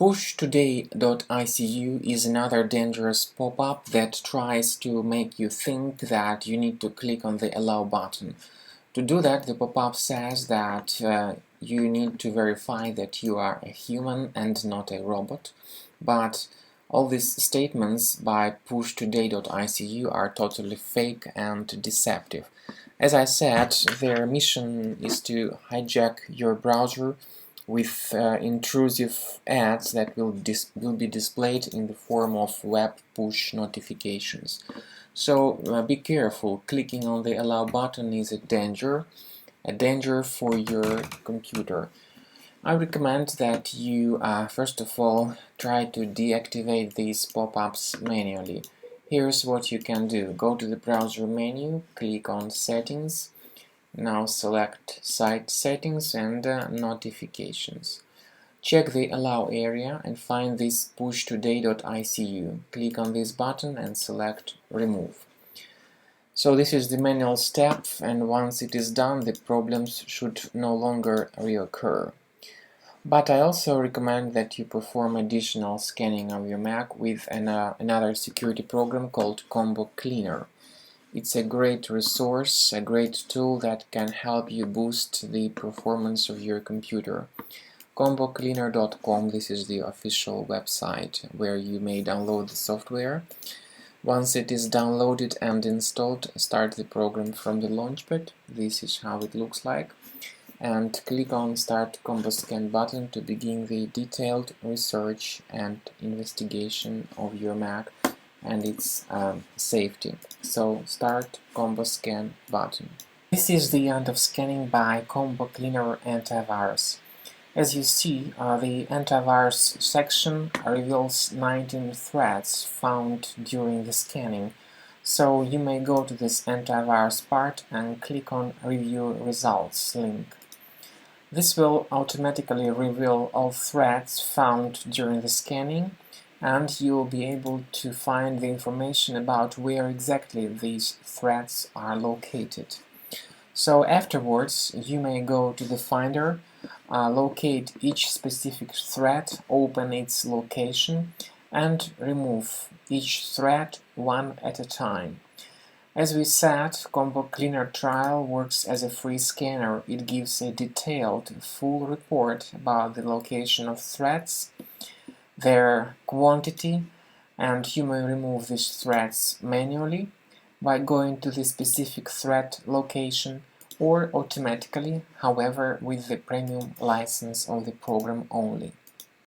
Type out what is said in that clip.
Pushtoday.icu is another dangerous pop-up that tries to make you think that you need to click on the Allow button. To do that, the pop-up says that you need to verify that you are a human and not a robot, but all these statements by Pushtoday.icu are totally fake and deceptive. As I said, their mission is to hijack your browser with intrusive ads that will be displayed in the form of web push notifications. So be careful, clicking on the Allow button is a danger for your computer. I recommend that you first of all try to deactivate these pop-ups manually. Here's what you can do. Go to the browser menu, click on Settings. Now select Site Settings and Notifications. Check the Allow area and find this Pushtoday.icu. Click on this button and select Remove. So this is the manual step, and once it is done, the problems should no longer reoccur. But I also recommend that you perform additional scanning of your Mac with another security program called Combo Cleaner. It's a great resource, a great tool that can help you boost the performance of your computer. ComboCleaner.com, this is the official website where you may download the software. Once it is downloaded and installed, start the program from the Launchpad. This is how it looks like. And click on Start Combo Scan button to begin the detailed research and investigation of your Mac and its safety. So start Combo Scan button. This is the end of scanning by Combo Cleaner Antivirus. As you see, the antivirus section reveals 19 threads found during the scanning. So you may go to this antivirus part and click on Review Results link. This will automatically reveal all threads found during the scanning, and you will be able to find the information about where exactly these threads are located. So afterwards, you may go to the Finder, locate each specific thread, open its location, and remove each thread one at a time. As we said, Combo Cleaner Trial works as a free scanner. It gives a detailed, full report about the location of threads, their quantity, and you may remove these threads manually by going to the specific thread location or automatically, however, with the premium license of the program only.